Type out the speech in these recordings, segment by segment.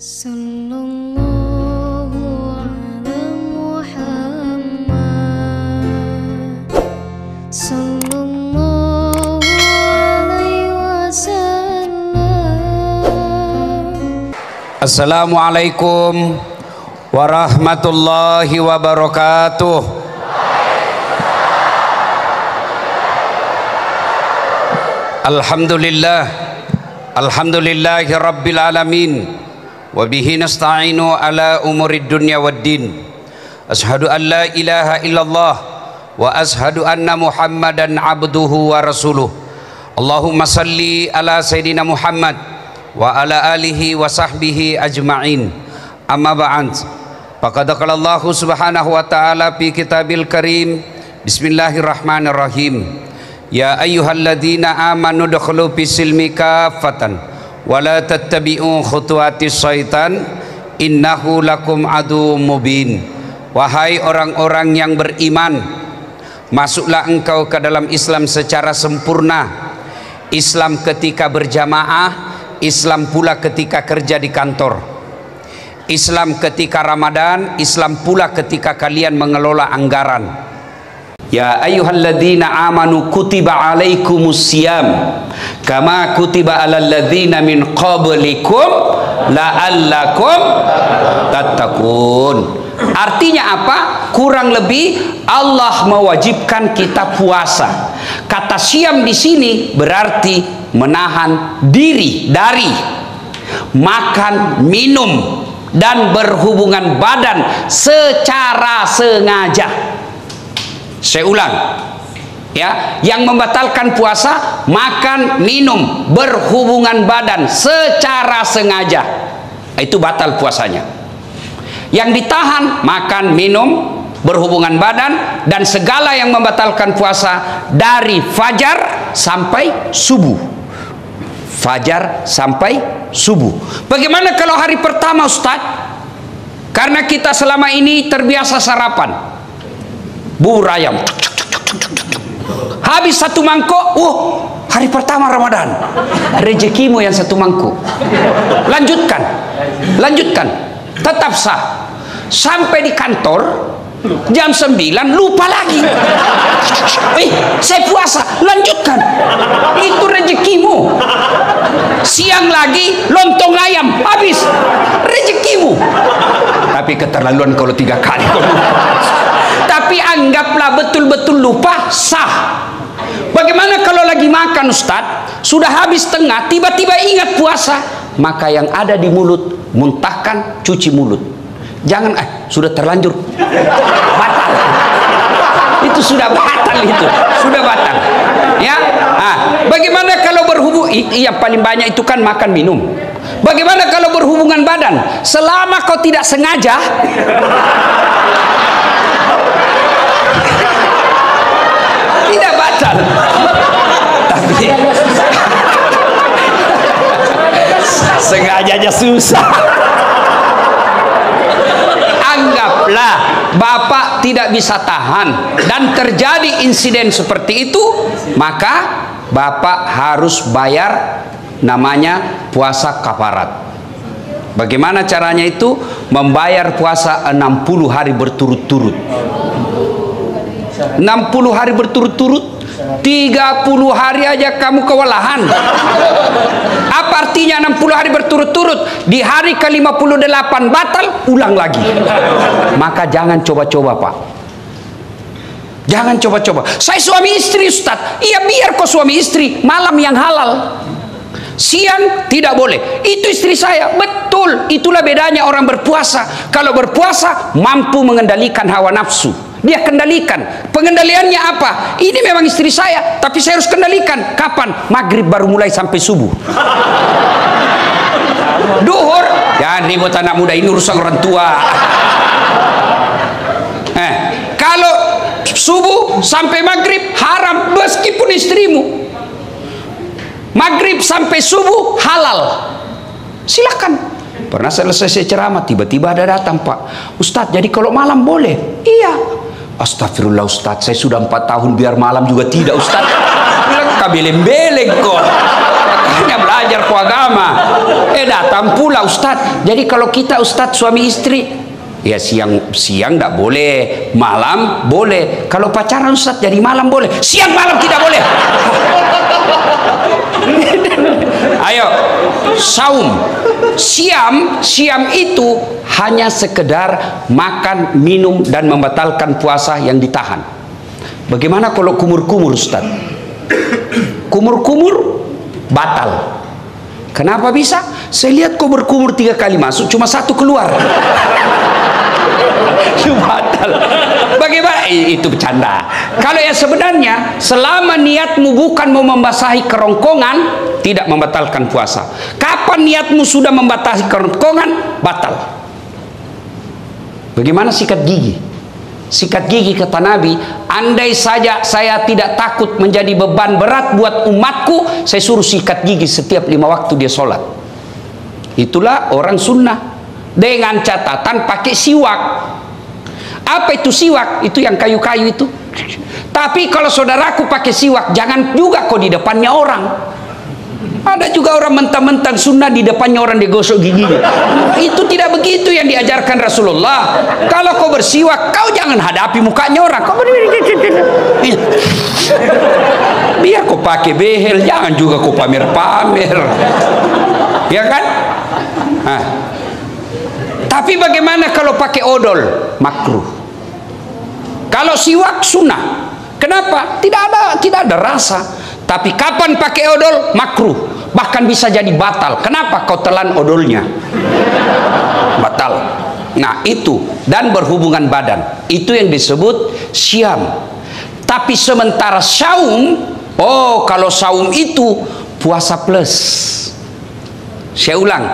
Sallallahu ala Muhammad Sallallahu alaihi wasallam. Assalamualaikum warahmatullahi wabarakatuh. Alhamdulillahi rabbil alamin. Wabihi nasta'inu ala umurid dunya waddin. Ashhadu an la ilaha illallah wa ashhadu anna Muhammadan abduhu wa rasuluh. Allahumma salli ala Sayyidina Muhammad wa ala alihi wa sahbihi ajma'in. Amma ba'd. Faqad qala Allah subhanahu wa ta'ala fi kitabil karim. Bismillahirrahmanirrahim. Ya ayyuhalladzina amanu dukhulu fis silmi kaffatan wala tattabi'u khutuwatis syaitan innahu lakum adu mubin. Wahai orang-orang yang beriman, masuklah engkau ke dalam Islam secara sempurna. Islam ketika berjamaah, Islam pula ketika kerja di kantor, Islam ketika Ramadan, Islam pula ketika kalian mengelola anggaran. Ya ayyuhalladzina amanu kutiba alaikumus siyam kama kutiba alal ladzina min qablikum la'allakum tattaqun. Artinya apa? Kurang lebih Allah mewajibkan kita puasa. Kata siam di sini berarti menahan diri dari makan, minum dan berhubungan badan secara sengaja. Saya ulang ya, yang membatalkan puasa makan, minum, berhubungan badan secara sengaja, itu batal puasanya. Yang ditahan makan, minum, berhubungan badan dan segala yang membatalkan puasa dari fajar sampai subuh. Fajar sampai subuh. Bagaimana kalau hari pertama, Ustaz? Karena kita selama ini terbiasa sarapan bubur ayam, habis satu mangkok. Hari pertama Ramadan, rezekimu yang satu mangkok. Lanjutkan, tetap sah. Sampai di kantor jam 9 lupa lagi. Saya puasa, lanjutkan. Itu rezekimu. Siang lagi lontong ayam, habis, rezekimu. Tapi keterlaluan kalau 3 kali. Tapi anggaplah betul-betul lupa, sah. Bagaimana kalau lagi makan, Ustaz, sudah habis tengah, tiba-tiba ingat puasa, maka yang ada di mulut muntahkan, cuci mulut. Jangan sudah terlanjur batal. Itu sudah batal, itu sudah batal. Ya, bagaimana kalau berhubung? Yang paling banyak itu kan makan minum. Bagaimana kalau berhubungan badan? Selama kau tidak sengaja, tidak batal. Tapi sengaja aja susah. Anggaplah Bapak tidak bisa tahan dan terjadi insiden seperti itu, maka Bapak harus bayar namanya puasa kafarat. Bagaimana caranya itu? Membayar puasa 60 hari berturut-turut. 60 hari berturut-turut, 30 hari aja kamu kewalahan. Apa artinya 60 hari berturut-turut? Di hari ke-58 batal, ulang lagi. Maka jangan coba-coba, Pak. Jangan coba-coba. Saya suami istri, Ustaz. Iya, biar kau suami istri, malam yang halal. Siang tidak boleh. Itu istri saya. Betul. Itulah bedanya orang berpuasa. Kalau berpuasa mampu mengendalikan hawa nafsu. Dia kendalikan. Pengendaliannya apa? Ini memang istri saya, tapi saya harus kendalikan. Kapan? Maghrib baru mulai sampai subuh. Duhur, jangan ribut anak muda, ini urusan orang tua. Kalau subuh sampai maghrib haram, meskipun istrimu. Maghrib sampai subuh halal. Silakan. Pernah selesai ceramah, tiba-tiba ada datang, Pak Ustadz, jadi kalau malam boleh? Iya. Astagfirullah Ustadz, saya sudah 4 tahun biar malam juga tidak Ustadz. Bilang kabeleng-beleng kok. Makanya belajar ku agama. Datang pula Ustadz. Jadi kalau kita Ustadz suami istri, ya siang tidak boleh, malam boleh. Kalau pacaran Ustadz jadi malam boleh, siang malam tidak boleh. Ayo, saum, siam itu hanya sekedar makan, minum dan membatalkan puasa yang ditahan. Bagaimana kalau kumur-kumur Ustaz? Kumur-kumur batal. Kenapa bisa? Saya lihat kumur-kumur 3 kali masuk, cuma 1 keluar. Itu batal. Bagaimana? Itu bercanda. Kalau yang sebenarnya, selama niatmu bukan mau membasahi kerongkongan, tidak membatalkan puasa. Kapan niatmu sudah membasahi kerongkongan, batal. Bagaimana sikat gigi? Sikat gigi kata Nabi, andai saja saya tidak takut menjadi beban berat buat umatku, saya suruh sikat gigi setiap 5 waktu dia sholat. Itulah orang sunnah. Dengan catatan pakai siwak. Apa itu siwak? Itu yang kayu-kayu itu. Tapi kalau saudaraku pakai siwak, jangan juga kok di depannya orang. Ada juga orang mentang-mentang sunnah di depannya orang digosok giginya. Itu tidak begitu yang diajarkan Rasulullah. Kalau kau bersiwak, kau jangan hadapi mukanya orang. Kau biar kau pakai behel, jangan juga kau pamer-pamer. Ya kan? Nah. Tapi bagaimana kalau pakai odol? Makruh. Kalau siwak sunnah. Kenapa? Tidak ada rasa. Tapi kapan pakai odol? Makruh. Bahkan bisa jadi batal. Kenapa? Kau telan odolnya. Batal. Nah itu. Dan berhubungan badan. Itu yang disebut syam. Tapi sementara saum, kalau saum itu puasa plus. Saya ulang.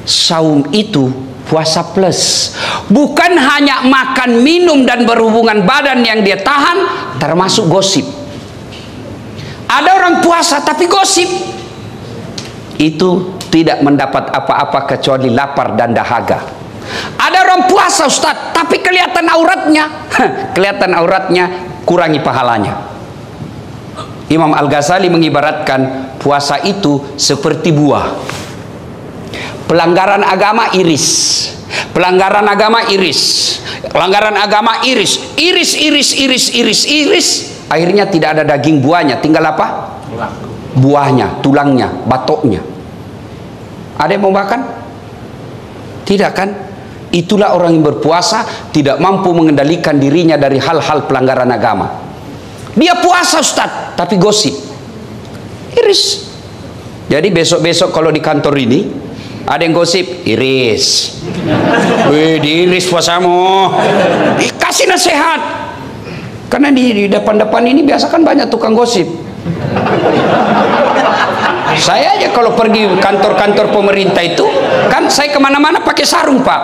Saum itu puasa plus. Bukan hanya makan, minum dan berhubungan badan yang dia tahan, termasuk gosip. Ada orang puasa tapi gosip. Itu tidak mendapat apa-apa kecuali lapar dan dahaga. Ada orang puasa Ustaz, tapi kelihatan auratnya. Kelihatan auratnya, kurangi pahalanya. Imam Al-Ghazali mengibaratkan puasa itu seperti buah. Pelanggaran agama iris. Pelanggaran agama iris. Pelanggaran agama iris. Iris. Akhirnya tidak ada daging buahnya, tinggal apa? Buahnya, tulangnya, batoknya. Ada yang mau makan? Tidak kan? Itulah orang yang berpuasa tidak mampu mengendalikan dirinya dari hal-hal pelanggaran agama. Dia puasa Ustaz, tapi gosip. Iris. Jadi besok-besok kalau di kantor ini ada yang gosip, iris. Wih, diiris puasamu. Kasih nasihat. Karena di depan-depan ini biasa kan banyak tukang gosip. Saya aja kalau pergi kantor-kantor pemerintah itu, kan saya kemana-mana pakai sarung Pak.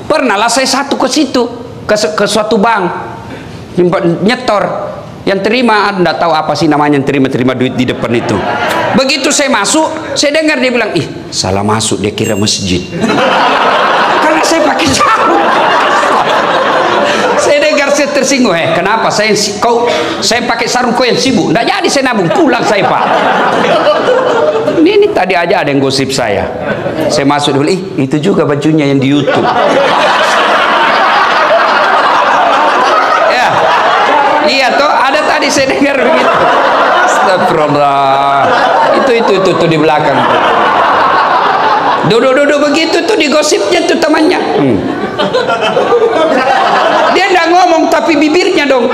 Pernah lah saya satu ke situ, ke suatu bank, nyetor. Yang terima, Anda tahu apa sih namanya yang terima duit di depan itu. Begitu saya masuk, saya dengar dia bilang, ih salah masuk, dia kira masjid. Karena saya pakai sarung. Saya dengar, saya tersinggung. Kenapa? Saya pakai sarung, kau yang sibuk. Nggak jadi saya nabung, pulang saya Pak. Ini tadi aja ada yang gosip saya. Saya masuk dulu, itu juga bajunya yang di YouTube. Ya, iya toh, ada tadi saya dengar begitu. Astagfirullah. Itu di belakang. Duduk begitu tuh digosipnya tuh temannya. Dia nggak ngomong tapi bibirnya dong.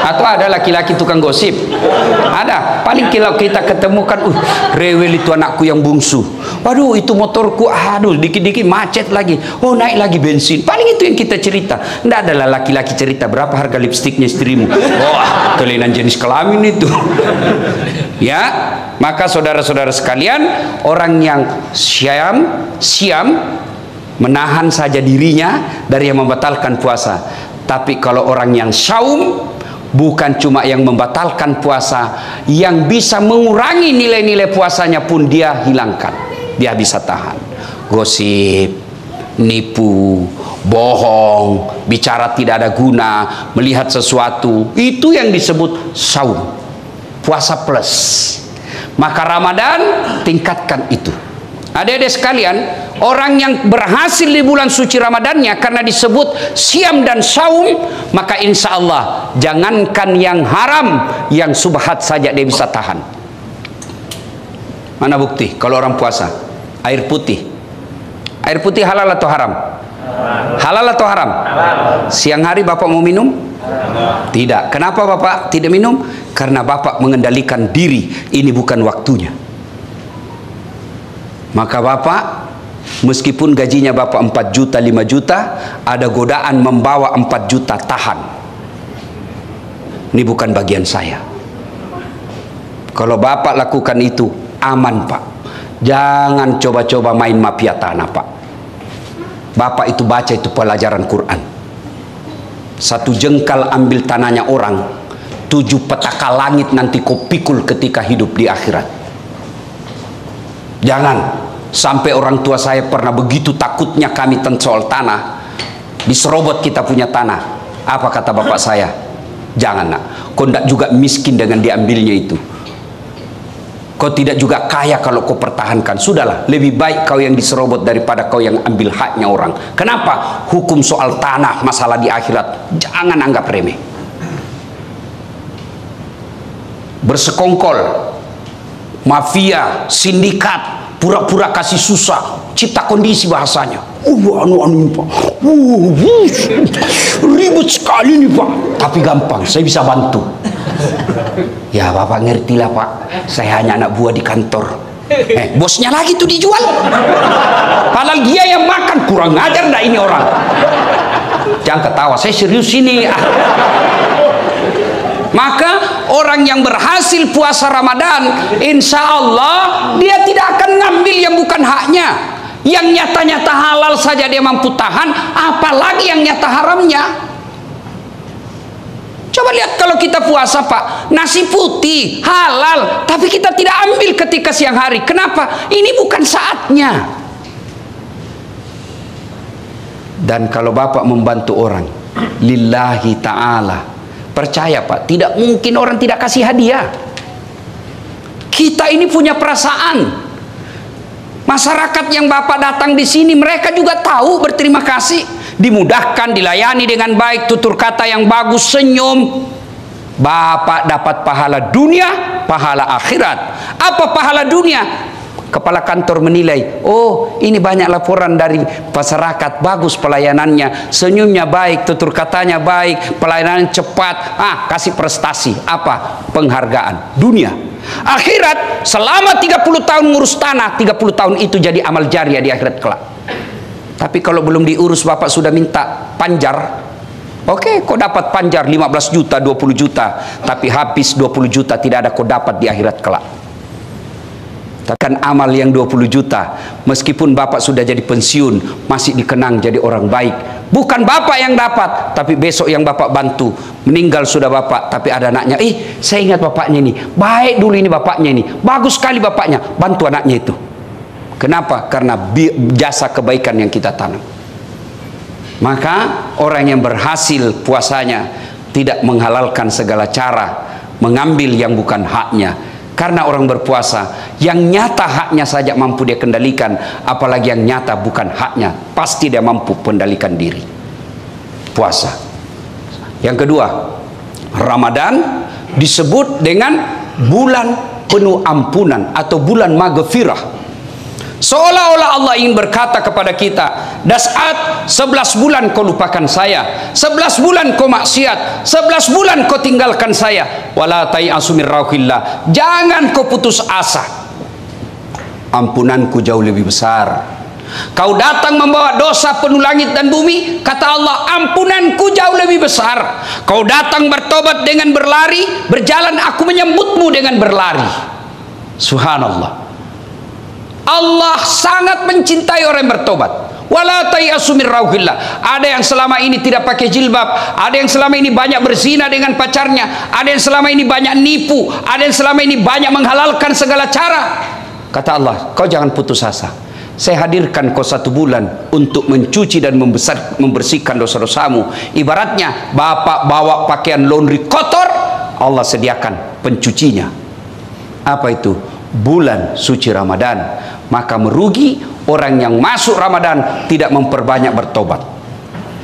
Atau ada laki-laki tukang gosip? Ada. Paling kalau kita ketemukan, rewel itu anakku yang bungsu. Waduh, itu motorku, aduh, dikit-dikit macet lagi. Oh, naik lagi bensin. Paling itu yang kita cerita. Nggak adalah laki-laki cerita berapa harga lipstiknya istrimu. Wah, kelainan jenis kelamin itu. Ya, maka saudara-saudara sekalian, orang yang siam menahan saja dirinya dari yang membatalkan puasa. Tapi kalau orang yang saum, bukan cuma yang membatalkan puasa, yang bisa mengurangi nilai-nilai puasanya pun dia hilangkan. Dia bisa tahan. Gosip, nipu, bohong, bicara tidak ada guna, melihat sesuatu, itu yang disebut saum. Puasa plus. Maka Ramadan tingkatkan itu. Adik-adik sekalian, orang yang berhasil di bulan suci Ramadannya karena disebut siam dan saum, maka insya Allah jangankan yang haram, yang subhat saja dia bisa tahan. Mana bukti kalau orang puasa? Air putih. Air putih halal atau haram? Halal atau haram? Siang hari Bapak mau minum? Tidak. Kenapa Bapak tidak minum? Karena Bapak mengendalikan diri, ini bukan waktunya. Maka Bapak, meskipun gajinya Bapak 4 juta, 5 juta, ada godaan membawa 4 juta, tahan. Ini bukan bagian saya. Kalau Bapak lakukan itu, aman Pak. Jangan coba-coba main mafia tanah Pak. Bapak itu baca itu pelajaran Quran. 1 jengkal ambil tanahnya orang, 7 petaka langit nanti kau pikul ketika hidup di akhirat. Jangan sampai orang tua saya pernah begitu takutnya kami tentang soal tanah, diserobot kita punya tanah. Apa kata bapak saya? Jangan nak, kau tidak juga miskin dengan diambilnya itu. Kau tidak juga kaya kalau kau pertahankan. Sudahlah, lebih baik kau yang diserobot daripada kau yang ambil haknya orang. Kenapa? Hukum soal tanah, masalah di akhirat, jangan anggap remeh. Bersekongkol, mafia, sindikat, pura-pura kasih susah, cipta kondisi bahasanya. Pak, ribut sekali nih Pak, tapi gampang, saya bisa bantu. Ya Bapak ngerti lah Pak, saya hanya anak buah di kantor. Bosnya lagi tuh dijual, padahal dia yang makan. Kurang ajar dah ini orang. Jangan ketawa, saya serius ini. Maka orang yang berhasil puasa Ramadan, insya Allah dia tidak akan ngambil yang bukan haknya. Yang nyata-nyata halal saja dia mampu tahan, apalagi yang nyata haramnya. Coba lihat kalau kita puasa Pak, nasi putih halal, tapi kita tidak ambil ketika siang hari. Kenapa? Ini bukan saatnya. Dan kalau Bapak membantu orang lillahi ta'ala, percaya Pak, tidak mungkin orang tidak kasih hadiah. Kita ini punya perasaan. Masyarakat yang Bapak datang di sini, mereka juga tahu berterima kasih, dimudahkan, dilayani dengan baik, tutur kata yang bagus, senyum. Bapak dapat pahala dunia, pahala akhirat. Apa pahala dunia? Kepala kantor menilai, oh ini banyak laporan dari masyarakat, bagus pelayanannya, senyumnya baik, tutur katanya baik, pelayanan cepat, kasih prestasi. Apa? Penghargaan dunia. Akhirat, selama 30 tahun ngurus tanah, 30 tahun itu jadi amal jariah di akhirat kelak. Tapi kalau belum diurus, Bapak sudah minta panjar, oke, kau dapat panjar 15 juta, 20 juta, tapi habis 20 juta, tidak ada kau dapat di akhirat kelak. Kan amal yang 20 juta, meskipun Bapak sudah jadi pensiun, masih dikenang jadi orang baik. Bukan Bapak yang dapat, tapi besok yang Bapak bantu. Meninggal sudah Bapak, tapi ada anaknya, saya ingat bapaknya ini, baik dulu ini bapaknya ini, bagus sekali bapaknya, bantu anaknya itu. Kenapa? Karena jasa kebaikan yang kita tanam. Maka orang yang berhasil puasanya tidak menghalalkan segala cara, mengambil yang bukan haknya. Karena orang berpuasa, yang nyata haknya saja mampu dia kendalikan, apalagi yang nyata bukan haknya, pasti dia mampu kendalikan diri. Puasa. Yang kedua, Ramadan disebut dengan bulan penuh ampunan atau bulan maghfirah. Seolah-olah Allah ingin berkata kepada kita, Das'at 11 bulan kau lupakan saya, 11 bulan kau maksiat, 11 bulan kau tinggalkan saya, wala tai'asu min rauhillah, jangan kau putus asa, ampunanku jauh lebih besar. Kau datang membawa dosa penuh langit dan bumi, kata Allah, ampunanku jauh lebih besar. Kau datang bertobat dengan berlari, berjalan, aku menyambutmu dengan berlari. Subhanallah. Allah sangat mencintai orang yang bertobat. Wala tai'asu min rauhillah. Ada yang selama ini tidak pakai jilbab, ada yang selama ini banyak berzina dengan pacarnya, ada yang selama ini banyak nipu, ada yang selama ini banyak menghalalkan segala cara. Kata Allah, kau jangan putus asa. Saya hadirkan kau 1 bulan untuk mencuci dan membersihkan dosa-dosamu. Ibaratnya Bapak bawa pakaian laundry kotor, Allah sediakan pencucinya. Apa itu? bulan suci Ramadan, maka merugi orang yang masuk Ramadan tidak memperbanyak bertobat.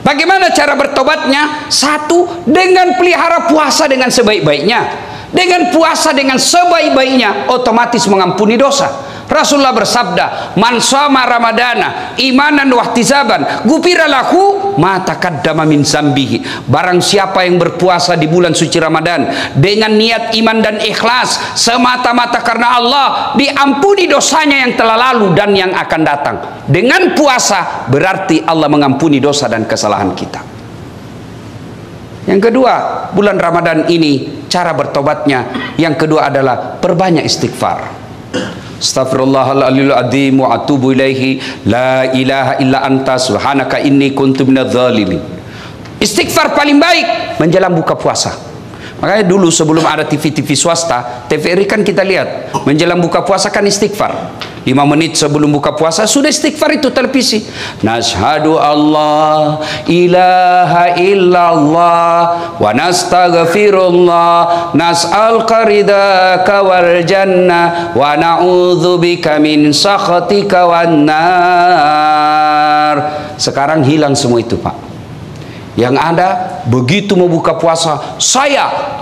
Bagaimana cara bertobatnya? Satu, dengan pelihara puasa dengan sebaik-baiknya. Dengan puasa dengan sebaik-baiknya otomatis mengampuni dosa. Rasulullah bersabda, "Man shama ramadana imanan wa ihtisaban, ghufira lahu ma taqaddama min zambihi." Barang siapa yang berpuasa di bulan suci Ramadan dengan niat iman dan ikhlas semata-mata karena Allah, diampuni dosanya yang telah lalu dan yang akan datang. Dengan puasa berarti Allah mengampuni dosa dan kesalahan kita. Yang kedua, bulan Ramadan ini cara bertobatnya yang kedua adalah perbanyak istighfar. Astaghfirullahaladzim azim wa atubu ilaihi la ilaha illa anta subhanaka inni kuntu minadz zalimin. Istighfar paling baik menjelang buka puasa. Makanya dulu sebelum ada TV-TV swasta, TVRI kan kita lihat menjelang buka puasa kan istighfar. 5 menit sebelum buka puasa sudah istighfar itu televisi. Nashhadu Allah ilaha illallah wa nastaghfirullah nas'aluka ridaka wal jannah wa na'udzubika min sakhatika wan nar. Sekarang hilang semua itu, Pak. Yang ada begitu mau buka puasa, saya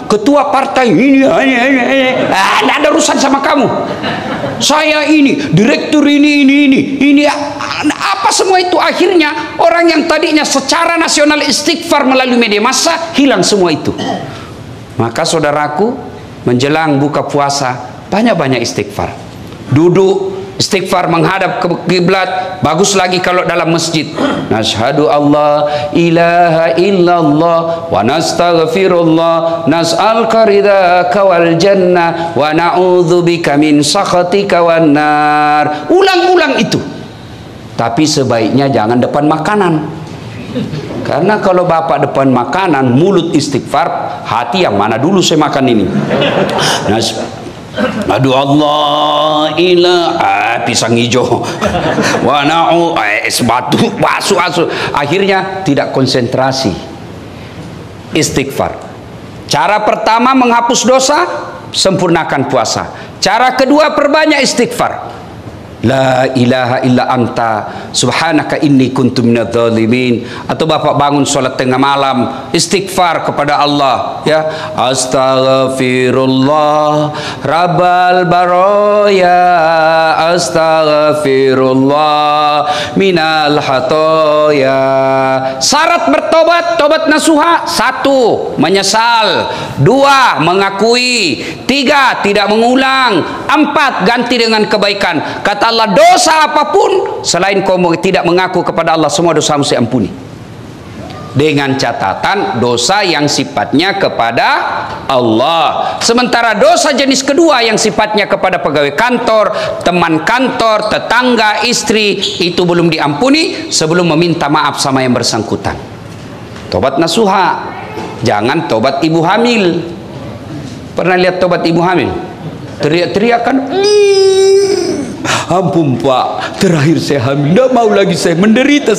ketua partai ini, tidak ada urusan sama kamu. Saya ini direktur ini apa semua itu. Akhirnya orang yang tadinya secara nasional istighfar melalui media massa hilang semua itu. Maka saudaraku, menjelang buka puasa banyak-banyak istighfar. Duduk istighfar menghadap ke kiblat, bagus lagi kalau dalam masjid. Nashhadu Allah ilaha illallah wa nastaghfirullah nas'aluka ridaka wal jannah wa na'udzubika min sakhatika wan nar. Ulang-ulang itu. Tapi sebaiknya jangan depan makanan. Karena kalau bapak depan makanan, mulut istighfar, hati yang mana dulu saya makan ini. Aduh Allah ilah pisang hijau wanau es batu asu akhirnya tidak konsentrasi. Istighfar cara pertama menghapus dosa, sempurnakan puasa. Cara kedua perbanyak istighfar. La ilaha illa anta subhanaka inni kuntu minadz zalimin. Atau bapak bangun sholat tengah malam istighfar kepada Allah, ya, astaghfirullah rabbal baraya astaghfirullah minal hatoya. Syarat bertobat, tobat nasuha: 1, menyesal; 2, mengakui; 3, tidak mengulang; 4, ganti dengan kebaikan. Kata Allah, dosa apapun selain kau tidak mengaku kepada Allah, semua dosamu saya ampuni. Dengan catatan dosa yang sifatnya kepada Allah. Sementara dosa jenis kedua yang sifatnya kepada pegawai kantor, teman kantor, tetangga, istri, itu belum diampuni sebelum meminta maaf sama yang bersangkutan. Tobat nasuha, jangan tobat ibu hamil. Pernah lihat tobat ibu hamil? Teriak-teriakan, ampun Pak, terakhir saya hamil, tidak mau lagi saya menderita.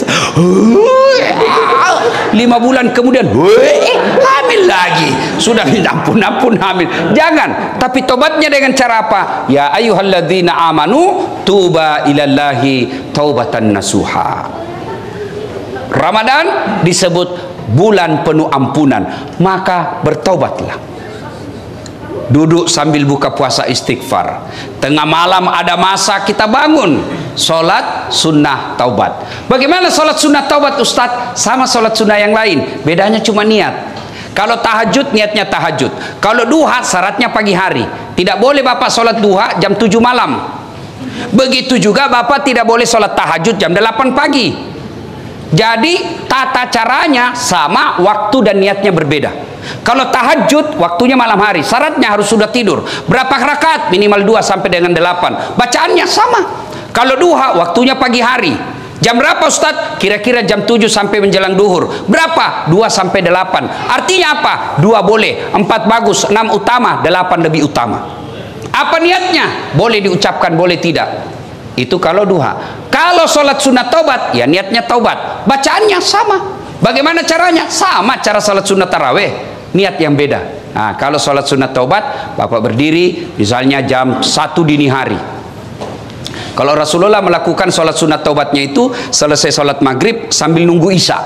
5 bulan kemudian hamil lagi, sudah minta ampun hamil. Jangan, tapi tobatnya dengan cara apa? Ya ayyuhalladzina amanu tuba ilallahi taubatan nasuha. Ramadan disebut bulan penuh ampunan, maka bertobatlah. Duduk sambil buka puasa istighfar. Tengah malam ada masa kita bangun sholat sunnah taubat. Bagaimana sholat sunnah taubat Ustadz? Sama sholat sunnah yang lain, bedanya cuma niat. Kalau tahajud niatnya tahajud. Kalau duha syaratnya pagi hari. Tidak boleh bapak sholat duha jam 7 malam. Begitu juga bapak tidak boleh sholat tahajud jam 8 pagi. Jadi tata caranya sama, waktu dan niatnya berbeda. Kalau tahajud waktunya malam hari, syaratnya harus sudah tidur. Berapa rakaat? Minimal 2 sampai dengan 8. Bacaannya sama. Kalau duha waktunya pagi hari. Jam berapa Ustadz? Kira-kira jam 7 sampai menjelang duhur. Berapa? 2 sampai 8. Artinya apa? 2 boleh, 4 bagus, 6 utama, 8 lebih utama. Apa niatnya? Boleh diucapkan, boleh tidak. Itu kalau duha. Kalau sholat sunat taubat, ya niatnya taubat. Bacaannya sama. Bagaimana caranya? Sama cara sholat sunat taraweh. Niat yang beda. Nah, kalau sholat sunat taubat, Bapak berdiri misalnya jam 1 dini hari. Kalau Rasulullah melakukan sholat sunat taubatnya itu selesai sholat maghrib sambil nunggu isya.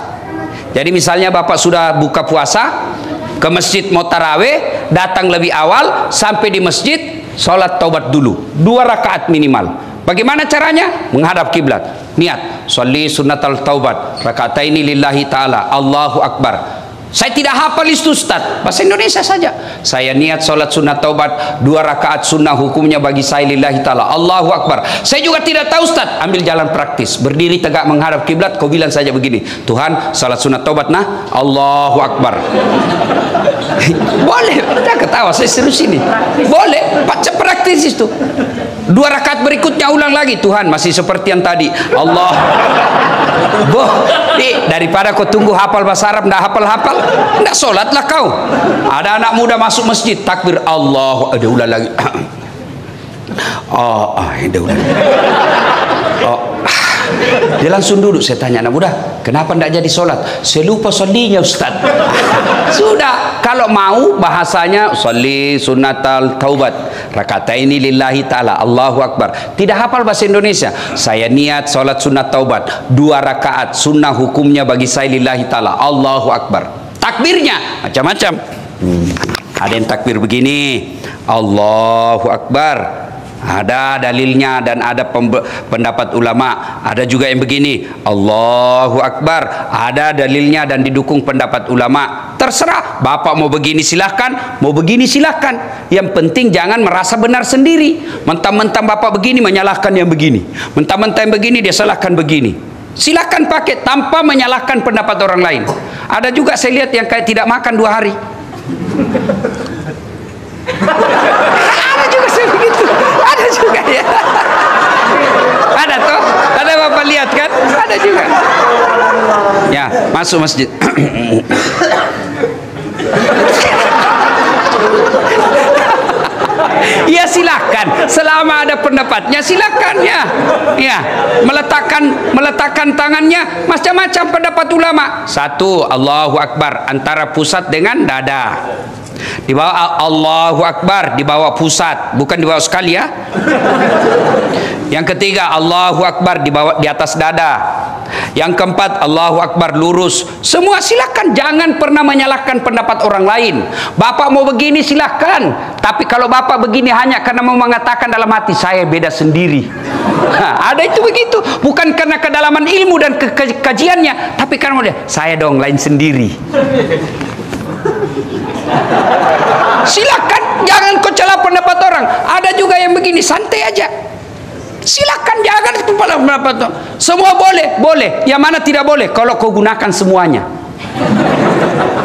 Jadi misalnya Bapak sudah buka puasa, ke masjid mau taraweh, datang lebih awal, sampai di masjid sholat taubat dulu 2 rakaat minimal. Bagaimana caranya? Menghadap kiblat, niat sholli sunnatal taubat rakataini lillahi ta'ala, Allahu Akbar. Saya tidak hafal itu Ustaz, bahasa Indonesia saja. Saya niat sholat sunat taubat 2 rakaat sunnah, hukumnya bagi saya lillahi ta'ala, Allahu Akbar. Saya juga tidak tahu Ustaz, ambil jalan praktis, berdiri tegak menghadap kiblat, kau bilang saja begini, Tuhan sholat sunat taubat nah, Allahu Akbar. Boleh, jangan ketawa, saya serius ini. Boleh, baca praktis itu. 2 rakaat berikutnya ulang lagi, Tuhan masih seperti yang tadi, Allah. Daripada kau tunggu hafal bahasa Arab, ndak hafal-hafal, ndak sholatlah kau. Ada anak muda masuk masjid, takbir Allah, ada ulang lagi. Ada ulang. Dia langsung duduk. Saya tanya anak muda, kenapa ndak jadi sholat? Saya lupa sholinya Ustaz. Sudah, kalau mau bahasanya sholli sunnatal taubat rakataini lillahi ta'ala, Allahu Akbar. Tidak hafal bahasa Indonesia, saya niat sholat sunat taubat 2 rakaat sunnah, hukumnya bagi saya lillahi ta'ala, Allahu Akbar. Takbirnya macam-macam. Ada yang takbir begini, Allahu Akbar, ada dalilnya dan ada pendapat ulama. Ada juga yang begini, Allahu Akbar, ada dalilnya dan didukung pendapat ulama. Terserah, Bapak mau begini silahkan, mau begini silahkan. Yang penting jangan merasa benar sendiri. Mentang-mentang Bapak begini menyalahkan yang begini, mentang-mentang yang begini dia salahkan begini. Silahkan pakai tanpa menyalahkan pendapat orang lain. Ada juga saya lihat yang kayak tidak makan 2 hari. Ada juga saya begitu. Ada juga ya. Ada toh? Ada Bapak lihat kan? Ada juga. Ya, masuk masjid. Ya silakan, selama ada pendapatnya silakan ya. Ya, meletakkan tangannya macam-macam pendapat ulama. 1, Allahu Akbar antara pusat dengan dada. Di bawah Allahu Akbar di bawah pusat, bukan di bawah sekali ya. Yang ketiga Allahu Akbar di atas dada. Yang keempat Allahu Akbar lurus. Semua silakan, jangan pernah menyalahkan pendapat orang lain. Bapak mau begini silakan, tapi kalau Bapak begini hanya karena mau mengatakan dalam hati saya beda sendiri. Ada itu begitu, bukan karena kedalaman ilmu dan kajiannya, tapi karena saya dong lain sendiri. Silakan, jangan kau celah pendapat orang. Ada juga yang begini, santai aja. Silakan, jangan kepala pendapat orang. Semua boleh. Yang mana tidak boleh? Kalau kau gunakan semuanya.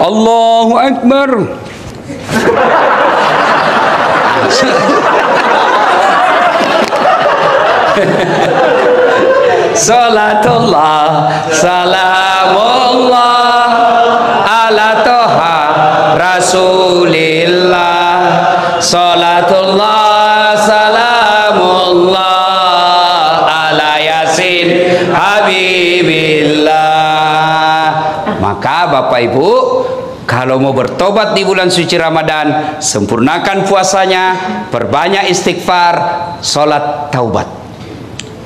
Allahu Akbar. Salatullah, salamullah ala toha Rasulillah. Salatullah, salamullah ala Yasin Habibillah. Maka Bapak Ibu, kalau mau bertobat di bulan suci Ramadan, sempurnakan puasanya, perbanyak istighfar, sholat taubat.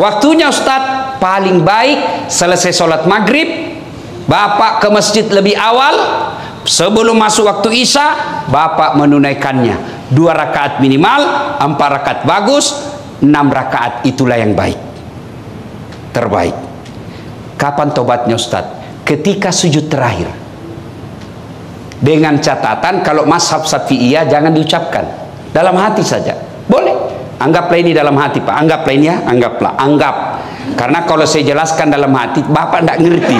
Waktunya Ustaz, paling baik selesai sholat maghrib, Bapak ke masjid lebih awal, sebelum masuk waktu isya, Bapak menunaikannya 2 rakaat minimal, 4 rakaat bagus, 6 rakaat itulah yang baik, terbaik. Kapan tobatnya Ustaz? Ketika sujud terakhir. Dengan catatan kalau mazhab Syafi'iyah jangan diucapkan, dalam hati saja. Boleh. Anggaplah ini dalam hati Pak, anggaplah ini ya, anggap. Karena kalau saya jelaskan dalam hati, Bapak tidak ngerti.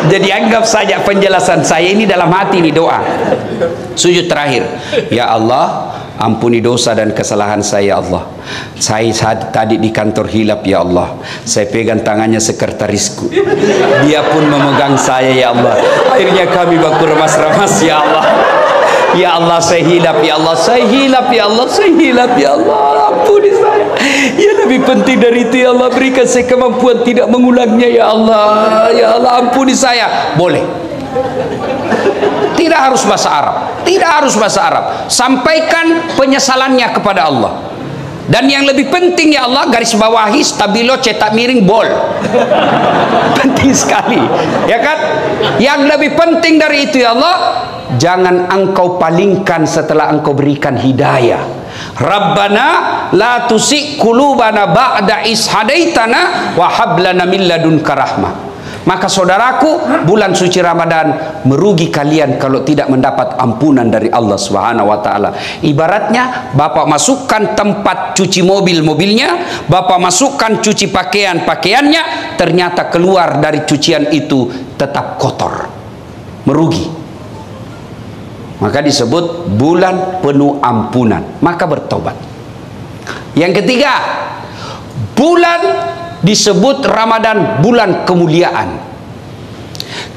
Jadi anggap saja penjelasan saya ini dalam hati, ini doa. Sujud terakhir. Ya Allah, ampuni dosa dan kesalahan saya Allah. Saya tadi di kantor hilap ya Allah. Saya pegang tangannya sekretarisku. Dia pun memegang saya ya Allah. Akhirnya kami baku remas-remas ya Allah. Ya Allah saya hilap ya Allah, saya hilap ya Allah, saya hilap ya Allah, ampuni saya. Ya lebih penting dari itu ya Allah, berikan saya kemampuan tidak mengulangnya ya Allah. Ya Allah ampuni saya. Boleh. Tidak harus bahasa Arab. Tidak harus bahasa Arab. Sampaikan penyesalannya kepada Allah. Dan yang lebih penting ya Allah, garis bawahi stabilo cetak miring bol. Penting sekali, ya kan? Yang lebih penting dari itu ya Allah, jangan engkau palingkan setelah engkau berikan hidayah. Rabbana la tusik qulubana ba'da is hadaitana wa hab lana min ladunka rahmah. Maka saudaraku, bulan suci Ramadan merugi kalian kalau tidak mendapat ampunan dari Allah Subhanahu wa taala. Ibaratnya Bapak masukkan tempat cuci mobilnya, Bapak masukkan cuci pakaiannya, ternyata keluar dari cucian itu tetap kotor. Merugi. Maka disebut bulan penuh ampunan. Maka bertobat. Yang ketiga, bulan disebut Ramadan bulan kemuliaan.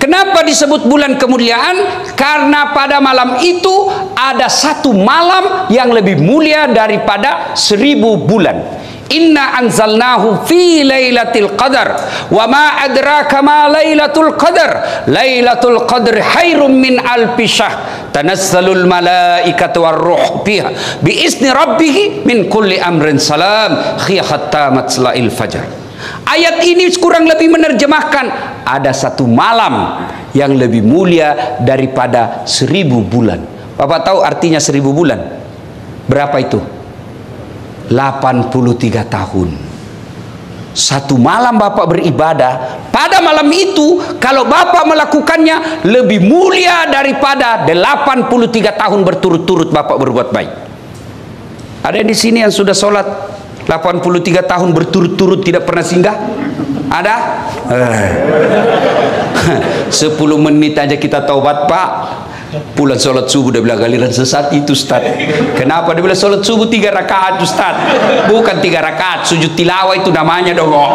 Kenapa disebut bulan kemuliaan? Karena pada malam itu ada satu malam yang lebih mulia daripada 1000 bulan. Inna anzalnahu fi lailatul qadar wa ma adraka ma lailatul qadar. Lailatul qadr khairum min alfi syahr. Tanazzalul malaikatu warruh fiha bi izni rabbih min kulli amrin salam hatta matla'il fajar. Ayat ini kurang lebih menerjemahkan ada satu malam yang lebih mulia daripada 1000 bulan. Bapak tahu artinya 1000 bulan? Berapa itu? 83 tahun. Satu malam Bapak beribadah, pada malam itu kalau Bapak melakukannya lebih mulia daripada 83 tahun berturut-turut Bapak berbuat baik. Ada di sini yang sudah sholat 83 tahun berturut-turut tidak pernah singgah? Ada? 10 menit aja kita taubat Pak. Pulang sholat subuh dia bilang galiran sesat itu Ustaz. Kenapa dia bilang sholat subuh 3 rakaat Ustaz? Bukan 3 rakaat, sujud tilawah itu namanya dong.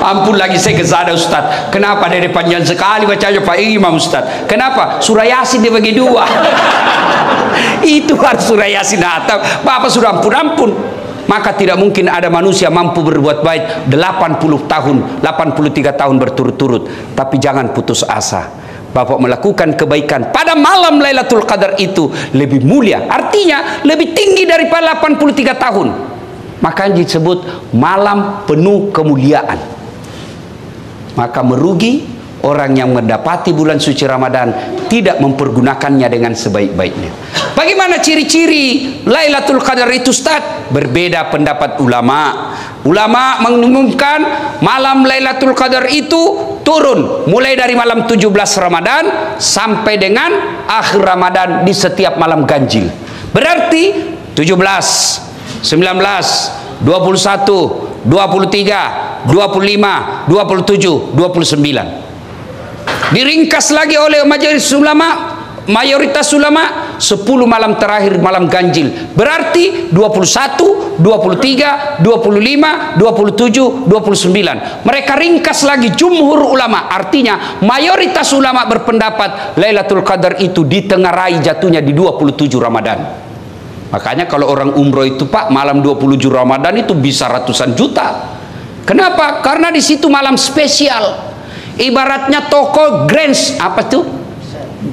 Ampun lagi saya ke sana Ustaz. Kenapa dari panjang sekali bacanya Pak Imam Ustaz? Kenapa? Surah Yasin dia bagi 2. Itu harus surah Yasin datang. Bapak sudah ampun-ampun. Maka tidak mungkin ada manusia mampu berbuat baik 80 tahun, 83 tahun berturut-turut. Tapi jangan putus asa. Bapak melakukan kebaikan pada malam Lailatul Qadar itu lebih mulia. Artinya lebih tinggi daripada 83 tahun. Makanya disebut malam penuh kemuliaan. Maka merugi orang yang mendapati bulan suci Ramadan tidak mempergunakannya dengan sebaik-baiknya. Bagaimana ciri-ciri Lailatul Qadar itu Ustaz? Berbeda pendapat ulama. Ulama mengumumkan malam Lailatul Qadar itu turun mulai dari malam 17 Ramadan sampai dengan akhir Ramadan di setiap malam ganjil. Berarti 17, 19, 21, 23, 25, 27, 29. Diringkas lagi oleh majelis ulama, mayoritas ulama, 10 malam terakhir malam ganjil. Berarti 21, 23, 25, 27, 29. Mereka ringkas lagi jumhur ulama. Artinya mayoritas ulama berpendapat Lailatul Qadar itu ditengarai jatuhnya di 27 Ramadan. Makanya kalau orang umroh itu Pak, malam 27 Ramadan itu bisa ratusan juta. Kenapa? Karena di situ malam spesial. Ibaratnya toko Grand, apa tuh?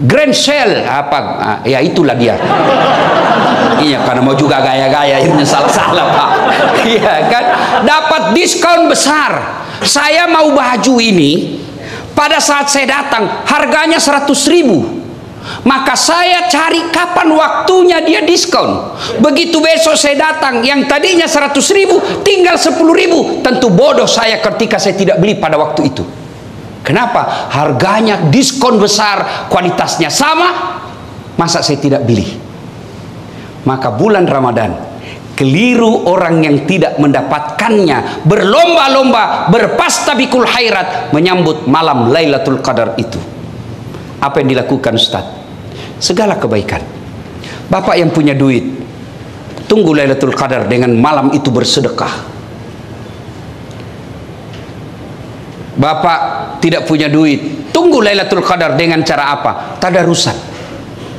Grand Sale, apa? Ya itulah dia. Iya, karena mau juga gaya-gaya ini salah-salah Pak. Iya kan? Dapat diskon besar. Saya mau baju ini, pada saat saya datang harganya 100.000. Maka saya cari kapan waktunya dia diskon. Begitu besok saya datang, yang tadinya 100.000 tinggal 10.000. Tentu bodoh saya ketika saya tidak beli pada waktu itu. Kenapa? Harganya diskon besar, kualitasnya sama, masa saya tidak beli? Maka bulan Ramadan, keliru orang yang tidak mendapatkannya, berlomba-lomba, berpastabikul khairat menyambut malam Lailatul Qadar itu. Apa yang dilakukan Ustaz? Segala kebaikan. Bapak yang punya duit, tunggu Lailatul Qadar dengan malam itu bersedekah. Bapak tidak punya duit, tunggu Lailatul Qadar dengan cara apa? Tadarusan.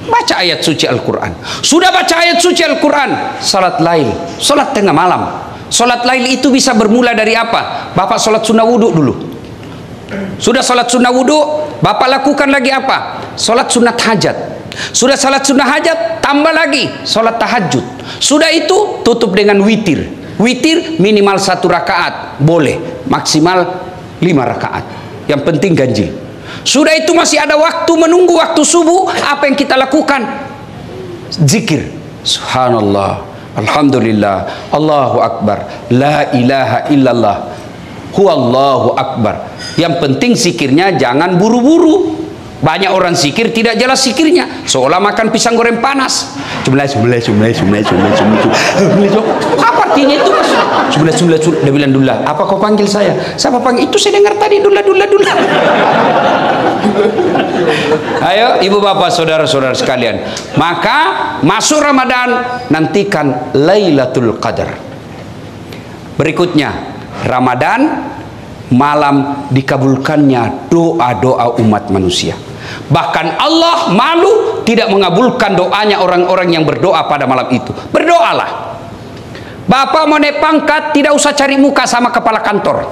Baca ayat suci Al-Quran. Sudah baca ayat suci Al-Quran, salat lail, salat tengah malam. Salat lail itu bisa bermula dari apa? Bapak salat sunnah wudhu dulu, Sudah sholat sunnah wudhu, bapak lakukan lagi apa? Sholat sunat hajat. Sudah sholat sunnah hajat, tambah lagi sholat tahajud. Sudah itu tutup dengan witir. Witir minimal 1 rakaat, boleh maksimal 5 rakaat. Yang penting ganjil. Sudah itu masih ada waktu menunggu waktu subuh, apa yang kita lakukan? Zikir. Subhanallah, alhamdulillah, Allahu akbar, la ilaha illallah, huwallahu akbar. Yang penting zikirnya jangan buru-buru. Banyak orang zikir tidak jelas zikirnya, seolah makan pisang goreng panas. Apa artinya itu, Mas? Dia bilang, Dullah, apa kau panggil saya? Siapa panggil? Itu saya dengar tadi, Dullah. Ayo ibu bapak saudara-saudara sekalian, maka masuk Ramadan, nantikan Lailatul Qadar. Berikutnya Ramadan, malam dikabulkannya doa-doa umat manusia. Bahkan Allah malu tidak mengabulkan doanya orang-orang yang berdoa pada malam itu. Berdoalah. Bapak mau naik pangkat, tidak usah cari muka sama kepala kantor.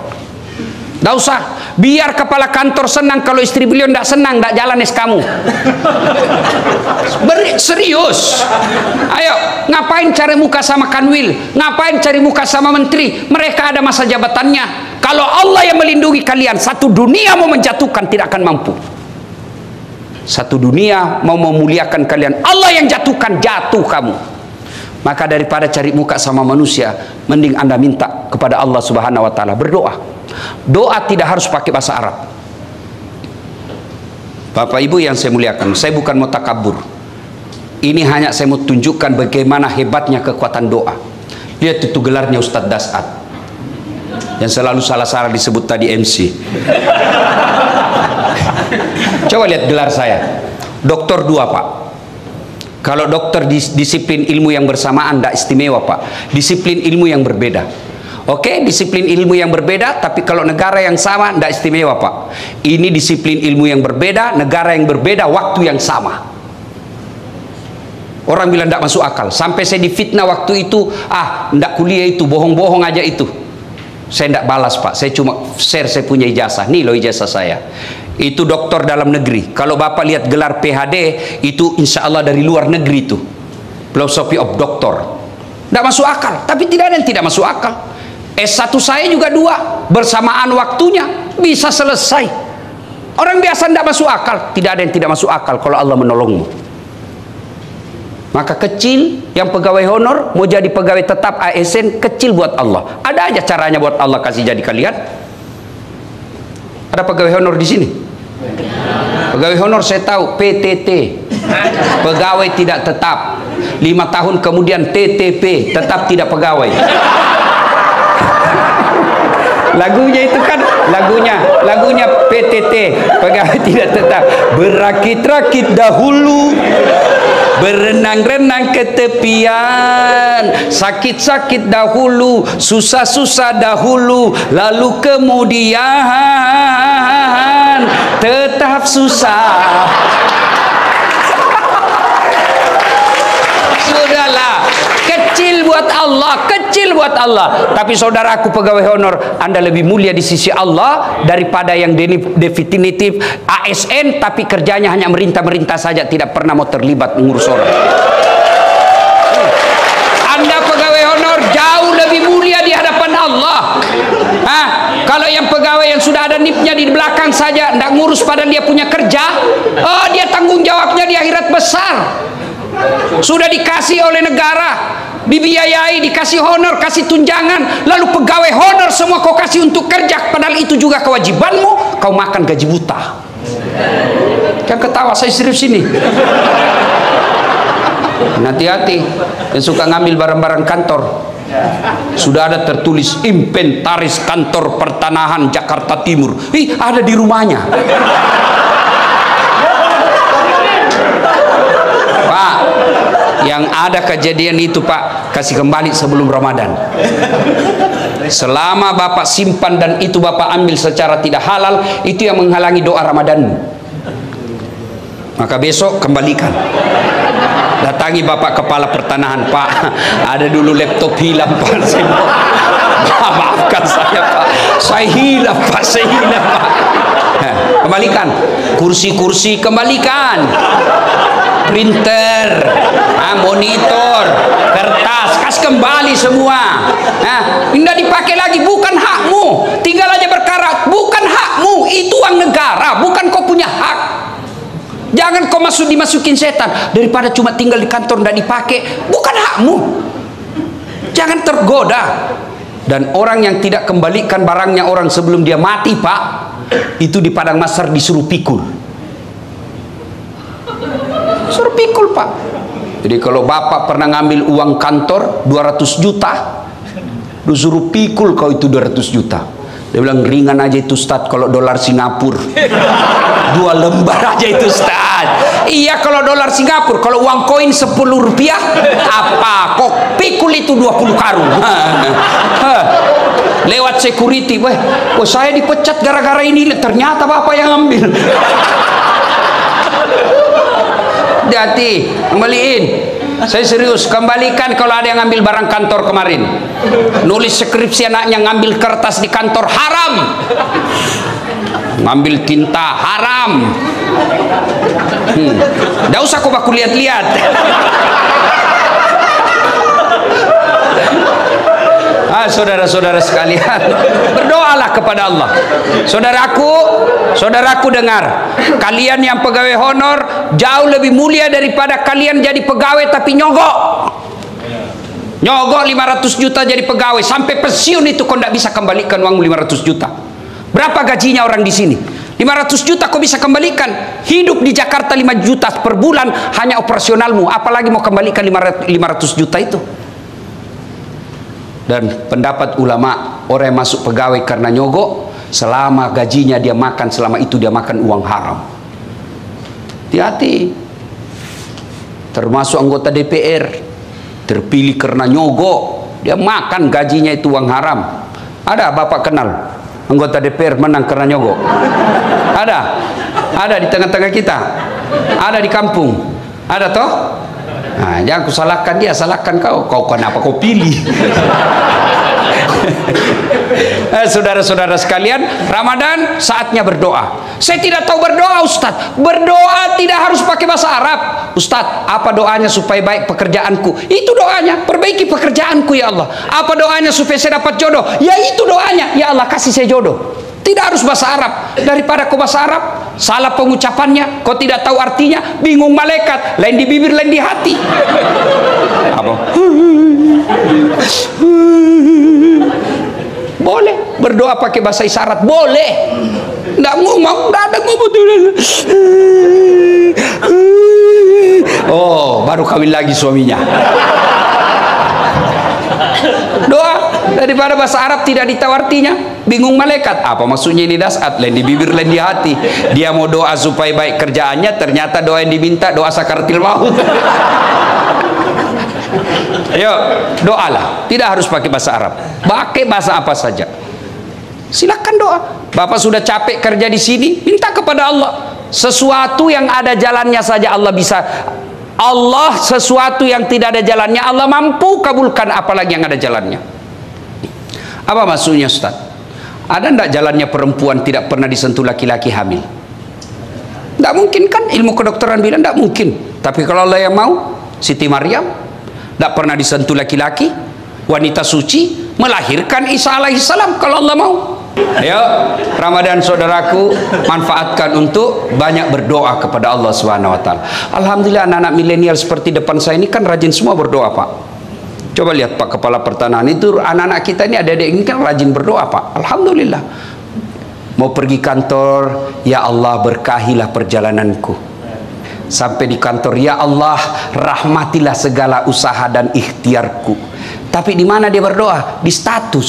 Tidak usah. Biar kepala kantor senang, kalau istri beliau tidak senang, tidak jalan kamu. Serius. Ayo, ngapain cari muka sama kanwil? Ngapain cari muka sama menteri? Mereka ada masa jabatannya. Kalau Allah yang melindungi kalian, satu dunia mau menjatuhkan tidak akan mampu. Satu dunia mau memuliakan kalian, Allah yang jatuhkan, jatuh kamu. Maka daripada cari muka sama manusia, mending Anda minta kepada Allah Subhanahu wa taala, berdoa. Doa tidak harus pakai bahasa Arab. Bapak Ibu yang saya muliakan, saya bukan mau takabur. Ini hanya saya mau tunjukkan bagaimana hebatnya kekuatan doa. Lihat itu gelarnya Ustadz Dasat, yang selalu salah-salah disebut tadi MC. Coba lihat gelar saya, doktor 2 Pak. Kalau dokter disiplin ilmu yang bersamaan tidak istimewa Pak, disiplin ilmu yang berbeda. Oke, disiplin ilmu yang berbeda, tapi kalau negara yang sama tidak istimewa Pak. Ini disiplin ilmu yang berbeda, negara yang berbeda, waktu yang sama. Orang bilang tidak masuk akal, sampai saya difitnah waktu itu, tidak kuliah itu, bohong-bohong aja itu. Saya tidak balas Pak, saya cuma share saya punya ijazah. Nih loh ijazah saya. Itu doktor dalam negeri. Kalau Bapak lihat gelar PhD, itu insya Allah dari luar negeri itu. Philosophy of Doctor. Tidak masuk akal, tapi tidak ada yang tidak masuk akal. S1 saya juga 2, bersamaan waktunya, bisa selesai. Orang biasa tidak masuk akal, tidak ada yang tidak masuk akal kalau Allah menolongmu. Maka kecil, yang pegawai honor mau jadi pegawai tetap ASN, kecil buat Allah. Ada aja caranya buat Allah kasih jadi kalian. Ada pegawai honor di sini? Pegawai honor saya tahu, PTT, pegawai tidak tetap. 5 tahun kemudian TTP, tetap tidak pegawai. Lagunya itu kan, lagunya PTT, pegawai tidak tetap. Berakit-rakit dahulu, berenang-renang ke tepian, sakit-sakit dahulu, susah-susah dahulu, lalu kemudian tetap susah. Sudahlah, kecil buat Allah, kecil buat Allah. Tapi saudaraku pegawai honor, Anda lebih mulia di sisi Allah daripada yang definitif ASN tapi kerjanya hanya merintah-merintah saja, tidak pernah mau terlibat mengurus orang. Anda pegawai honor jauh lebih mulia di hadapan Allah. Kalau yang pegawai yang sudah ada NIP-nya di belakang saja, tidak ngurus padahal dia punya kerja, dia tanggung jawabnya di akhirat besar. Sudah dikasih oleh negara, dibiayai, dikasih honor, kasih tunjangan, lalu pegawai honor semua kau kasih untuk kerja, padahal itu juga kewajibanmu, kau makan gaji buta. Yang ketawa, saya serius ini. Hati-hati yang suka ngambil barang-barang kantor. Sudah ada tertulis inventaris kantor pertanahan Jakarta Timur. Ada di rumahnya. Pak, yang ada kejadian itu Pak, kasih kembali sebelum Ramadan. Selama Bapak simpan dan itu Bapak ambil secara tidak halal, itu yang menghalangi doa Ramadanmu. Maka besok kembalikan. datangi Bapak Kepala Pertanahan, Pak, ada dulu laptop hilang Pak, saya mau maafkan saya Pak, saya hilang Pak, saya hilang Pak. Kembalikan kursi-kursi, kembalikan printer, monitor, kertas, kas kembali semua. Tidak dipakai lagi, bukan hakmu. Tinggal aja berkarat, bukan hakmu. Itu uang negara, bukan kau punya hak. Jangan kau dimasukin setan. Daripada cuma tinggal di kantor tidak dipakai, bukan hakmu. Jangan tergoda. Dan orang yang tidak kembalikan barangnya orang sebelum dia mati, Pak, itu di padang mahsyar disuruh pikul. Suruh pikul, Pak. Jadi kalau Bapak pernah ngambil uang kantor 200 juta, lu suruh pikul kau itu 200 juta. Dia bilang ringan aja itu Ustaz, kalau dolar Singapura 2 lembar aja itu Ustaz. Iya kalau dolar Singapura, kalau uang koin 10 rupiah apa kok pikul itu 20 karung. Lewat security, weh, saya dipecat gara-gara ini, ternyata Bapak yang ambil. Hati-hati, kembaliin. Saya serius, kembalikan kalau ada yang ngambil barang kantor kemarin. Nulis skripsi anaknya ngambil kertas di kantor, haram. Ngambil tinta, haram. Nggak usah kau baku lihat-lihat. Saudara-saudara sekalian, berdoalah kepada Allah. Saudaraku dengar, kalian yang pegawai honor jauh lebih mulia daripada kalian jadi pegawai tapi nyogok 500 juta jadi pegawai sampai pensiun itu kau tidak bisa kembalikan uang 500 juta. Berapa gajinya orang di sini? 500 juta kau bisa kembalikan. Hidup di Jakarta 5 juta per bulan hanya operasionalmu, apalagi mau kembalikan 500 juta itu. Dan pendapat ulama, orang yang masuk pegawai karena nyogok, selama gajinya dia makan, selama itu dia makan uang haram. Hati-hati. Termasuk anggota DPR terpilih karena nyogok, dia makan gajinya itu uang haram. Ada Bapak kenal anggota DPR menang karena nyogok? Ada di tengah-tengah kita, ada di kampung, ada toh. Nah, jangan ku salahkan dia, salahkan kau kenapa kau pilih? Saudara-saudara sekalian, Ramadan saatnya berdoa. Saya tidak tahu berdoa Ustaz. Berdoa tidak harus pakai bahasa Arab. Ustaz, apa doanya supaya baik pekerjaanku? Itu doanya, perbaiki pekerjaanku ya Allah. Apa doanya supaya saya dapat jodoh? Ya itu doanya, ya Allah kasih saya jodoh. Tidak harus bahasa Arab. Daripada kau bahasa Arab, salah pengucapannya, kau tidak tahu artinya, bingung malaikat, lain di bibir, lain di hati. Apa? Boleh berdoa pakai bahasa isyarat, boleh. Nggak ngomong, nggak ada ngomong. Oh, baru kawin lagi suaminya. Doa daripada bahasa Arab tidak ditahu artinya, bingung malaikat. Apa maksudnya ini dasat? Lain di bibir, lain di hati. Dia mau doa supaya baik kerjaannya, ternyata doa yang diminta doa sakaratil maut. Ayo, doalah. Tidak harus pakai bahasa Arab. Pakai bahasa apa saja. Silakan doa. Bapak sudah capek kerja di sini, minta kepada Allah. Sesuatu yang ada jalannya saja Allah bisa. Allah sesuatu yang tidak ada jalannya Allah mampu kabulkan, apalagi yang ada jalannya. Apa maksudnya Ustaz? Ada enggak jalannya perempuan tidak pernah disentuh laki-laki hamil? Tidak mungkin kan? Ilmu kedokteran bilang tidak mungkin. Tapi kalau Allah yang mau, Siti Maryam tidak pernah disentuh laki-laki, wanita suci melahirkan Isa alaihissalam kalau Allah mau. Ayo Ramadan saudaraku, manfaatkan untuk banyak berdoa kepada Allah Subhanahu wa taala. Alhamdulillah anak-anak milenial seperti depan saya ini kan rajin semua berdoa, Pak. Coba lihat Pak Kepala Pertanahan itu, anak-anak kita ini adik-adik ini kan rajin berdoa, Pak. Alhamdulillah. Mau pergi kantor, ya Allah berkahilah perjalananku. Sampai di kantor, ya Allah rahmatilah segala usaha dan ikhtiarku. Tapi di mana dia berdoa? Di status.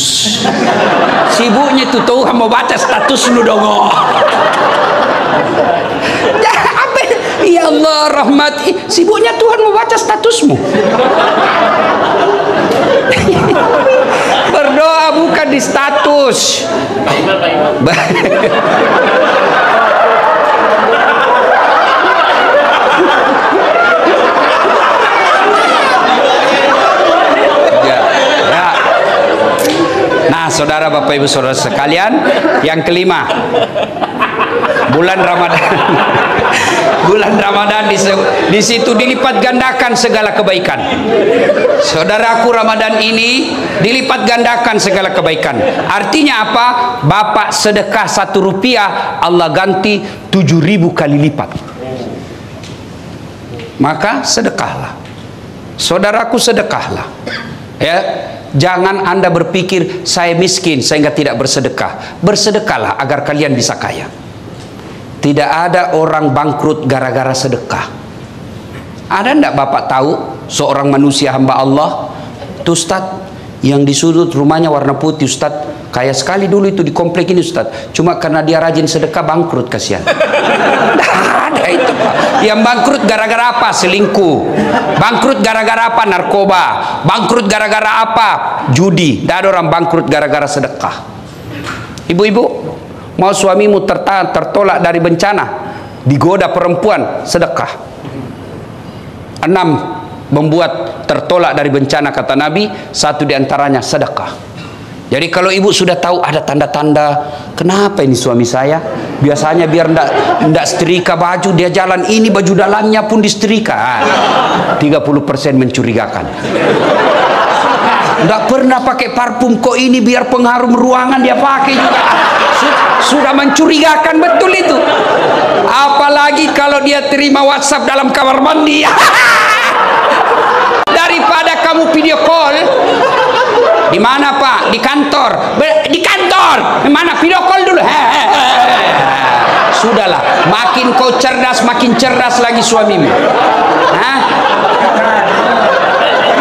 Sibuknya itu Tuhan mau baca status lu dong. Ya Allah rahmati. Sibuknya Tuhan mau baca statusmu. Berdoa bukan di status. saudara, Bapak Ibu saudara sekalian, yang kelima, bulan Ramadan. Bulan Ramadan di situ dilipat gandakan segala kebaikan. Saudaraku, Ramadan ini dilipat gandakan segala kebaikan. Artinya apa? Bapak sedekah 1 rupiah, Allah ganti 7.000 kali lipat. Maka sedekahlah. Saudaraku, sedekahlah. Ya, jangan Anda berpikir saya miskin sehingga tidak bersedekah. Bersedekahlah agar kalian bisa kaya. Tidak ada orang bangkrut gara-gara sedekah. Ada enggak Bapak tahu seorang manusia hamba Allah, tuh Ustaz, yang di sudut rumahnya warna putih, Ustaz, kaya sekali dulu itu di komplek ini Ustaz, cuma karena dia rajin sedekah bangkrut, kasihan. Ada itu Pak. Yang bangkrut gara-gara apa? Selingkuh. Bangkrut gara-gara apa? Narkoba. Bangkrut gara-gara apa? Judi. Tidak ada orang bangkrut gara-gara sedekah. Ibu-ibu, mau suamimu tertolak dari bencana, digoda perempuan, sedekah. 6 membuat tertolak dari bencana, kata Nabi, 1 diantaranya sedekah. Jadi kalau ibu sudah tahu ada tanda-tanda, kenapa ini suami saya? Biasanya biar ndak setrika baju, dia jalan ini baju dalamnya pun disetrika. 30% mencurigakan. Nggak pernah pakai parfum, kok ini biar pengharum ruangan dia pakai juga. Sudah mencurigakan betul itu. Apalagi kalau dia terima WhatsApp dalam kamar mandi. Daripada kamu video call, di mana Pak? Di kantor. Di kantor. Di mana? Video call dulu. Sudahlah, makin kau cerdas, makin cerdas lagi suamimu. Hah?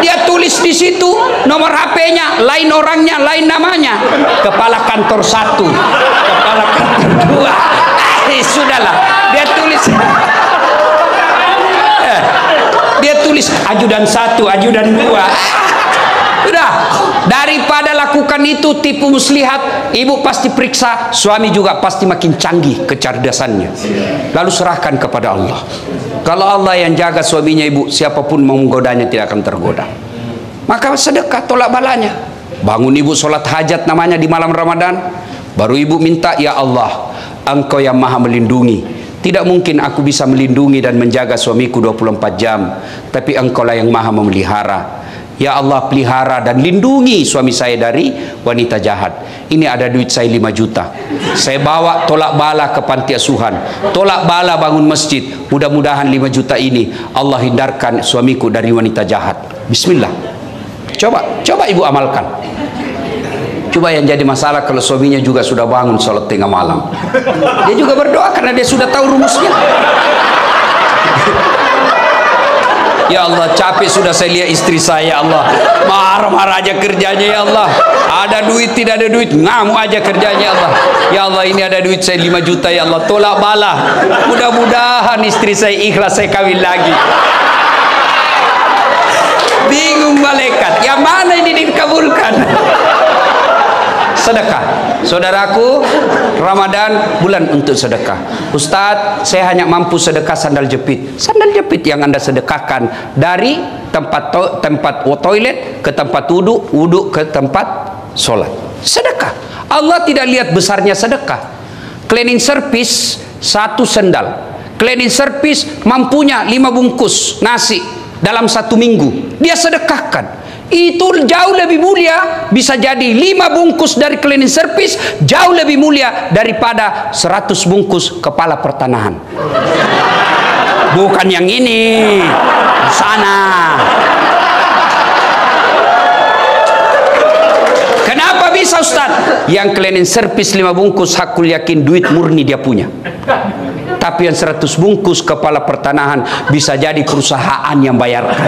Dia tulis di situ nomor HP-nya, lain orangnya, lain namanya. Kepala kantor 1, kepala kantor 2. Sudahlah, dia tulis. Dia tulis ajudan 1, ajudan 2. Sudah, daripada lakukan itu tipu muslihat, ibu pasti periksa, suami juga pasti makin canggih kecerdasannya. Lalu serahkan kepada Allah. Kalau Allah yang jaga suaminya ibu, siapapun mau menggodanya tidak akan tergoda. Maka sedekah, tolak balanya. Bangun ibu sholat hajat namanya di malam Ramadan, baru ibu minta, ya Allah, Engkau yang maha melindungi. Tidak mungkin aku bisa melindungi dan menjaga suamiku 24 jam, tapi Engkaulah yang maha memelihara. Ya Allah, pelihara dan lindungi suami saya dari wanita jahat. Ini ada duit saya 5 juta. Saya bawa tolak bala ke panti asuhan. Tolak bala bangun masjid. Mudah-mudahan 5 juta ini Allah hindarkan suamiku dari wanita jahat. Bismillah. Coba ibu amalkan. Coba yang jadi masalah kalau suaminya juga sudah bangun sholat tengah malam. Dia juga berdoa karena dia sudah tahu rumusnya. Ya Allah, capek sudah saya lihat istri saya, ya Allah. Marah-marah aja kerjanya, ya Allah. Ada duit, tidak ada duit, ngamuk aja kerjanya, ya Allah. Ya Allah, ini ada duit saya 5 juta, ya Allah. Tolak bala. Mudah-mudahan istri saya ikhlas, saya kawin lagi. Bingung malaikat, yang mana ini dikabulkan? Sedekah. Saudaraku, Ramadan bulan untuk sedekah. Ustadz, saya hanya mampu sedekah sandal jepit. Sandal jepit yang Anda sedekahkan dari tempat toilet ke tempat wudhu ke tempat sholat. Sedekah. Allah tidak lihat besarnya sedekah. Cleaning service 1 sendal. Cleaning service mampunya 5 bungkus nasi dalam 1 minggu. Dia sedekahkan. Itu jauh lebih mulia, bisa jadi 5 bungkus dari cleaning service jauh lebih mulia daripada 100 bungkus kepala pertanahan. Bukan yang ini, sana. Kenapa bisa Ustaz? Yang cleaning service 5 bungkus hakul yakin duit murni dia punya. Tapi yang 100 bungkus kepala pertanahan bisa jadi perusahaan yang bayarkan.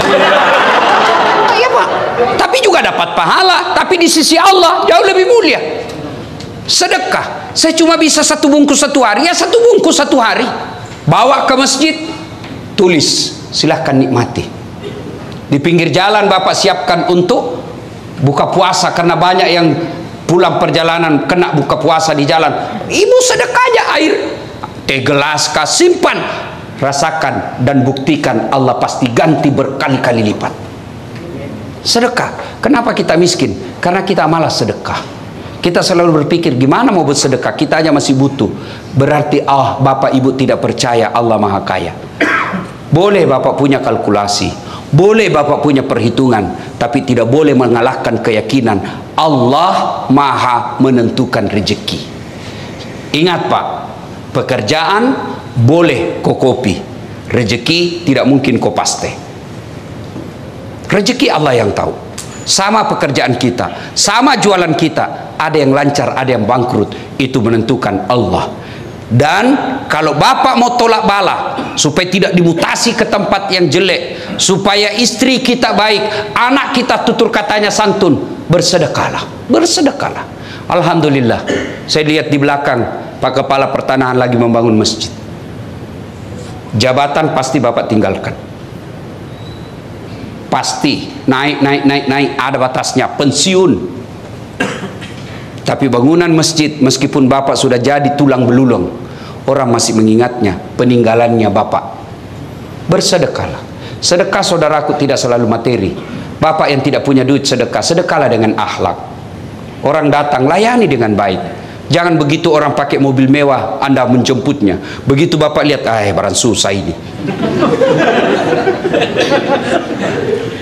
Tapi juga dapat pahala, tapi di sisi Allah jauh lebih mulia. Sedekah, saya cuma bisa 1 bungkus 1 hari, ya 1 bungkus 1 hari. Bawa ke masjid, tulis, silahkan nikmati. Di pinggir jalan Bapak siapkan untuk buka puasa, karena banyak yang pulang perjalanan kena buka puasa di jalan. Ibu sedekah aja air, gelas kah, simpan, rasakan dan buktikan Allah pasti ganti berkali-kali lipat. Sedekah. Kenapa kita miskin? Karena kita malas sedekah. Kita selalu berpikir gimana mau bersedekah, kita aja masih butuh. Berarti Bapak Ibu tidak percaya Allah Maha Kaya. Boleh Bapak punya kalkulasi, boleh Bapak punya perhitungan, tapi tidak boleh mengalahkan keyakinan Allah Maha menentukan rezeki. Ingat Pak, pekerjaan boleh kau kopi, rezeki tidak mungkin kau paste. Rezeki Allah yang tahu. Sama pekerjaan kita, sama jualan kita, ada yang lancar, ada yang bangkrut, itu menentukan Allah. Dan kalau Bapak mau tolak bala supaya tidak dimutasi ke tempat yang jelek, supaya istri kita baik, anak kita tutur katanya santun, bersedekahlah, bersedekahlah. Alhamdulillah, saya lihat di belakang Pak Kepala Pertanahan lagi membangun masjid. Jabatan pasti Bapak tinggalkan, pasti naik, ada batasnya, pensiun. Tapi bangunan masjid, meskipun Bapak sudah jadi tulang belulang, orang masih mengingatnya peninggalannya Bapak. Bersedekahlah. Sedekah saudaraku tidak selalu materi. Bapak yang tidak punya duit sedekah, sedekahlah dengan akhlak. Orang datang, layani dengan baik. Jangan begitu orang pakai mobil mewah Anda menjemputnya, begitu Bapak lihat, barang susah ini.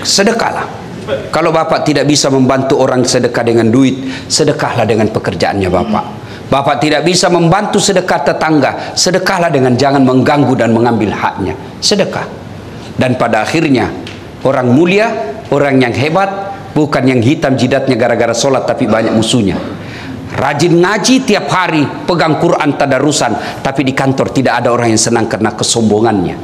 Sedekahlah. Kalau Bapak tidak bisa membantu orang sedekah dengan duit, sedekahlah dengan pekerjaannya Bapak. Bapak tidak bisa membantu sedekah tetangga, sedekahlah dengan jangan mengganggu dan mengambil haknya. Sedekah. Dan pada akhirnya orang mulia, orang yang hebat, bukan yang hitam jidatnya gara-gara sholat tapi banyak musuhnya. Rajin ngaji tiap hari, pegang Quran tadarusan, tapi di kantor tidak ada orang yang senang karena kesombongannya.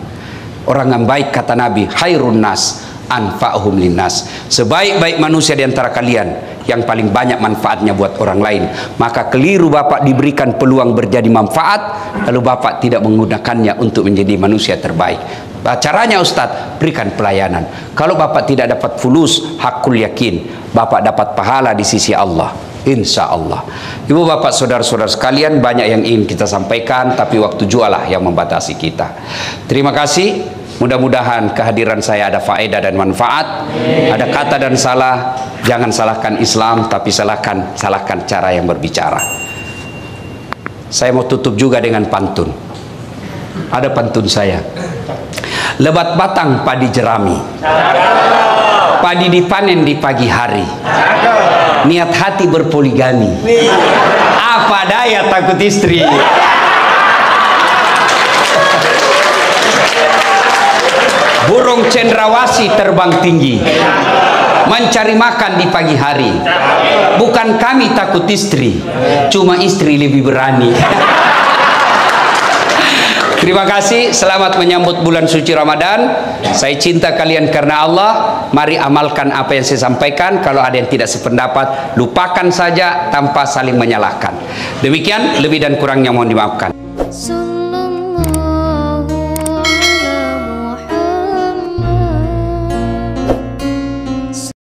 Orang yang baik, kata Nabi, khairun nas anfa'uhum linnas. Sebaik-baik manusia di antara kalian yang paling banyak manfaatnya buat orang lain. Maka keliru Bapak diberikan peluang berjadi manfaat, lalu Bapak tidak menggunakannya untuk menjadi manusia terbaik. Caranya Ustadz, berikan pelayanan. Kalau Bapak tidak dapat fulus, hakul yakin Bapak dapat pahala di sisi Allah, insya Allah. Ibu bapak saudara-saudara sekalian, banyak yang ingin kita sampaikan, tapi waktu jualah yang membatasi kita. Terima kasih. Mudah-mudahan kehadiran saya ada faedah dan manfaat. Ada kata dan salah, jangan salahkan Islam, tapi salahkan cara yang berbicara. Saya mau tutup juga dengan pantun. Ada pantun saya. Lebat batang padi jerami, padi dipanen di pagi hari, niat hati berpoligami, apa daya takut istri. Burung cendrawasih terbang tinggi, mencari makan di pagi hari. Bukan kami takut istri, cuma istri lebih berani. Terima kasih, selamat menyambut bulan suci Ramadan. Saya cinta kalian karena Allah. Mari amalkan apa yang saya sampaikan. Kalau ada yang tidak sependapat, lupakan saja tanpa saling menyalahkan. Demikian, lebih dan kurangnya mohon dimaafkan.